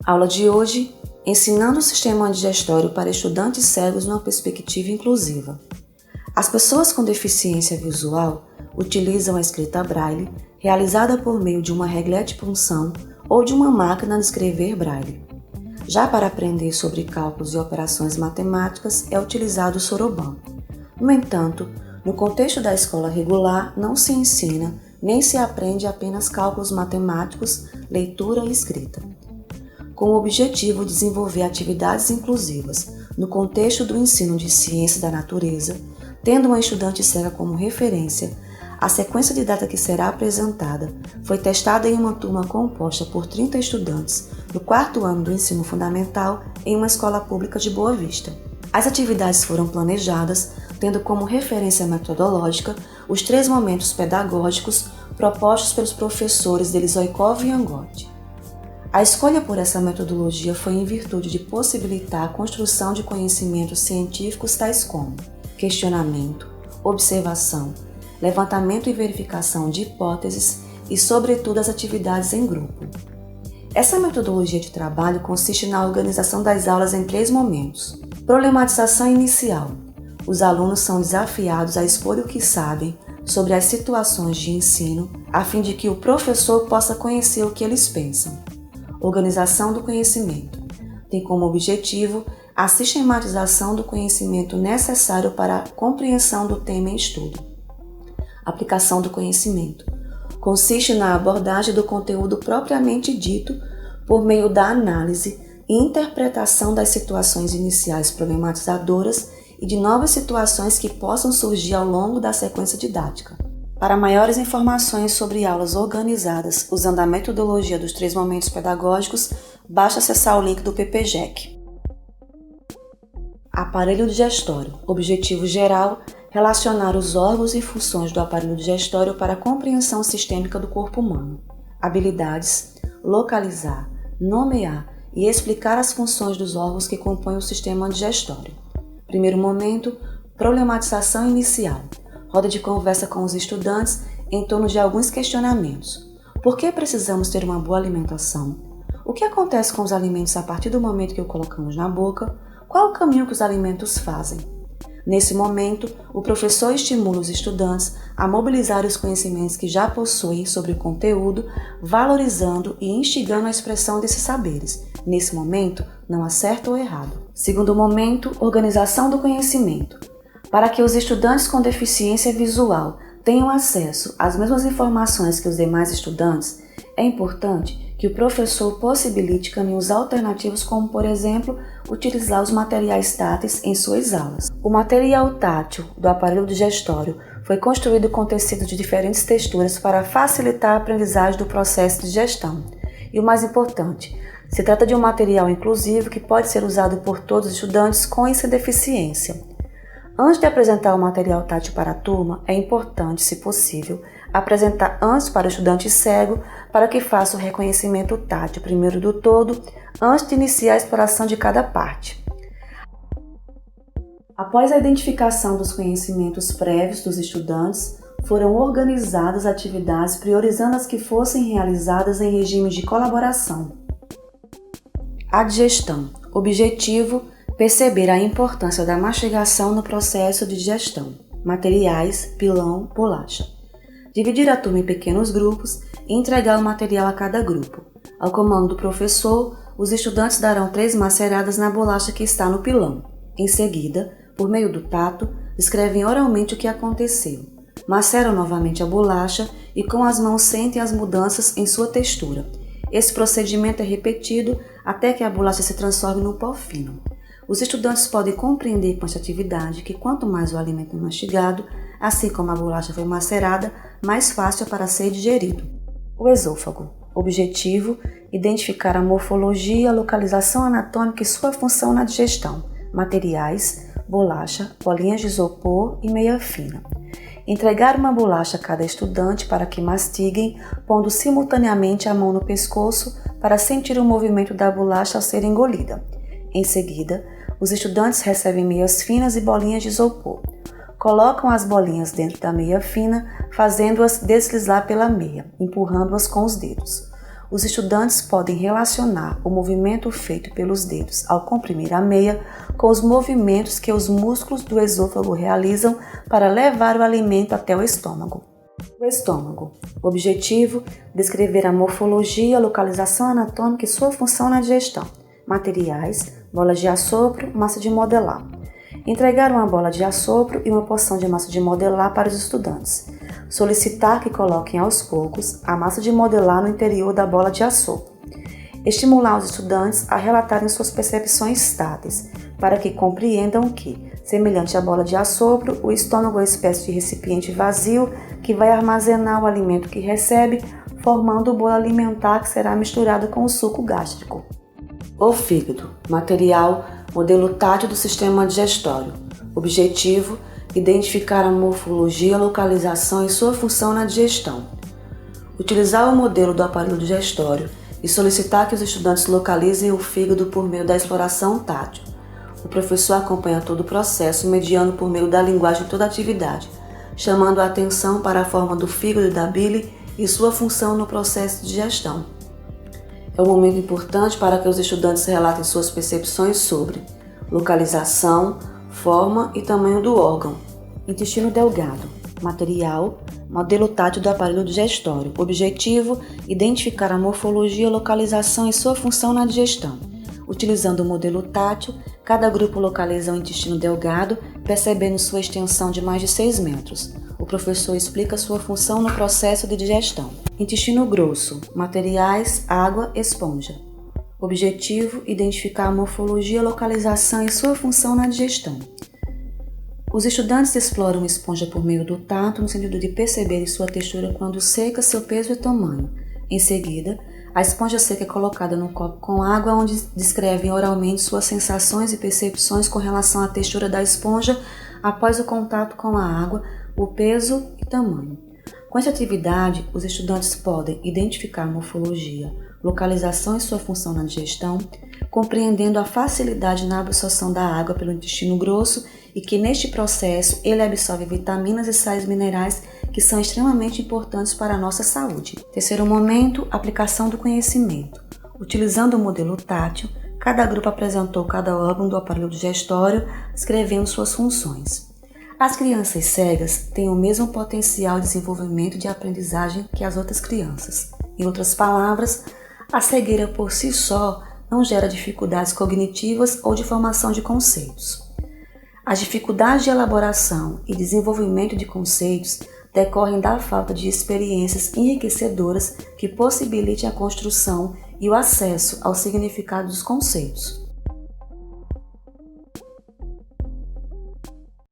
Aula de hoje, ensinando o sistema digestório para estudantes cegos numa perspectiva inclusiva. As pessoas com deficiência visual utilizam a escrita braille, realizada por meio de uma reglete punção ou de uma máquina de escrever braille. Já para aprender sobre cálculos e operações matemáticas é utilizado o soroban. No entanto, no contexto da escola regular não se ensina nem se aprende apenas cálculos matemáticos, leitura e escrita. Com o objetivo de desenvolver atividades inclusivas no contexto do ensino de ciências da natureza, tendo uma estudante cega como referência, a sequência de data que será apresentada foi testada em uma turma composta por 30 estudantes do 4º ano do ensino fundamental em uma escola pública de Boa Vista. As atividades foram planejadas tendo como referência metodológica os 3 momentos pedagógicos propostos pelos professores Delizoikov e Angotti. A escolha por essa metodologia foi em virtude de possibilitar a construção de conhecimentos científicos tais como questionamento, observação, levantamento e verificação de hipóteses e, sobretudo, as atividades em grupo. Essa metodologia de trabalho consiste na organização das aulas em 3 momentos. Problematização inicial. Os alunos são desafiados a expor o que sabem sobre as situações de ensino, a fim de que o professor possa conhecer o que eles pensam. Organização do conhecimento. Tem como objetivo a sistematização do conhecimento necessário para a compreensão do tema em estudo. Aplicação do conhecimento. Consiste na abordagem do conteúdo propriamente dito por meio da análise e interpretação das situações iniciais problematizadoras e de novas situações que possam surgir ao longo da sequência didática. Para maiores informações sobre aulas organizadas usando a metodologia dos 3 momentos pedagógicos, basta acessar o link do PPGEC. Aparelho digestório. Objetivo geral: relacionar os órgãos e funções do aparelho digestório para a compreensão sistêmica do corpo humano. Habilidades: localizar, nomear e explicar as funções dos órgãos que compõem o sistema digestório. Primeiro momento: problematização inicial. Roda de conversa com os estudantes em torno de alguns questionamentos. Por que precisamos ter uma boa alimentação? O que acontece com os alimentos a partir do momento que o colocamos na boca? Qual o caminho que os alimentos fazem? Nesse momento, o professor estimula os estudantes a mobilizar os conhecimentos que já possuem sobre o conteúdo, valorizando e instigando a expressão desses saberes. Nesse momento, não há certo ou errado. Segundo momento, organização do conhecimento. Para que os estudantes com deficiência visual tenham acesso às mesmas informações que os demais estudantes, é importante que o professor possibilite caminhos alternativos como, por exemplo, utilizar os materiais táteis em suas aulas. O material tátil do aparelho digestório foi construído com tecidos de diferentes texturas para facilitar a aprendizagem do processo de digestão. E o mais importante, se trata de um material inclusivo que pode ser usado por todos os estudantes com e sem deficiência. Antes de apresentar o material tátil para a turma, é importante, se possível, apresentar antes para o estudante cego para que faça o reconhecimento tátil primeiro do todo, antes de iniciar a exploração de cada parte. Após a identificação dos conhecimentos prévios dos estudantes, foram organizadas atividades priorizando as que fossem realizadas em regime de colaboração. A digestão. Objetivo: perceber a importância da mastigação no processo de digestão. Materiais: pilão, bolacha. Dividir a turma em pequenos grupos e entregar o material a cada grupo. Ao comando do professor, os estudantes darão 3 maceradas na bolacha que está no pilão. Em seguida, por meio do tato, descrevem oralmente o que aconteceu. Maceram novamente a bolacha e com as mãos sentem as mudanças em sua textura. Esse procedimento é repetido até que a bolacha se transforme num pó fino. Os estudantes podem compreender com esta atividade que quanto mais o alimento é mastigado, assim como a bolacha foi macerada, mais fácil é para ser digerido. O esôfago. Objetivo: identificar a morfologia, a localização anatômica e sua função na digestão. Materiais: bolacha, bolinhas de isopor e meia fina. Entregar uma bolacha a cada estudante para que mastiguem, pondo simultaneamente a mão no pescoço para sentir o movimento da bolacha ao ser engolida. Em seguida, os estudantes recebem meias finas e bolinhas de isopor. Colocam as bolinhas dentro da meia fina, fazendo-as deslizar pela meia, empurrando-as com os dedos. os estudantes podem relacionar o movimento feito pelos dedos ao comprimir a meia com os movimentos que os músculos do esôfago realizam para levar o alimento até o estômago. O estômago. O objetivo: descrever a morfologia, localização anatômica e sua função na digestão. Materiais: bolas de assopro, massa de modelar. Entregar uma bola de assopro e uma porção de massa de modelar para os estudantes. Solicitar que coloquem aos poucos a massa de modelar no interior da bola de assopro. Estimular os estudantes a relatarem suas percepções táteis, para que compreendam que, semelhante à bola de assopro, o estômago é uma espécie de recipiente vazio que vai armazenar o alimento que recebe, formando o bolo alimentar que será misturado com o suco gástrico. O fígado. Material: modelo tátil do sistema digestório. Objetivo: identificar a morfologia, localização e sua função na digestão. Utilizar o modelo do aparelho digestório e solicitar que os estudantes localizem o fígado por meio da exploração tátil. O professor acompanha todo o processo, mediando por meio da linguagem toda a atividade, chamando a atenção para a forma do fígado e da bile e sua função no processo de digestão. É um momento importante para que os estudantes relatem suas percepções sobre localização, forma e tamanho do órgão. Intestino delgado. Material: modelo tátil do aparelho digestório. Objetivo: identificar a morfologia, localização e sua função na digestão. Utilizando o modelo tátil, cada grupo localiza o intestino delgado, percebendo sua extensão de mais de 6 metros. O professor explica sua função no processo de digestão. Intestino grosso. Materiais: água, esponja. Objetivo: identificar a morfologia, localização e sua função na digestão. Os estudantes exploram a esponja por meio do tato, no sentido de perceberem sua textura quando seca, seu peso e tamanho. Em seguida, a esponja seca é colocada no copo com água, onde descrevem oralmente suas sensações e percepções com relação à textura da esponja após o contato com a água, o peso e tamanho. Com essa atividade, os estudantes podem identificar a morfologia, localização e sua função na digestão, compreendendo a facilidade na absorção da água pelo intestino grosso e que neste processo ele absorve vitaminas e sais minerais que são extremamente importantes para a nossa saúde. Terceiro momento: aplicação do conhecimento. Utilizando o modelo tátil, cada grupo apresentou cada órgão do aparelho digestório, descrevendo suas funções. As crianças cegas têm o mesmo potencial de desenvolvimento de aprendizagem que as outras crianças. Em outras palavras, a cegueira por si só não gera dificuldades cognitivas ou de formação de conceitos. As dificuldades de elaboração e desenvolvimento de conceitos decorrem da falta de experiências enriquecedoras que possibilitem a construção e o acesso ao significado dos conceitos.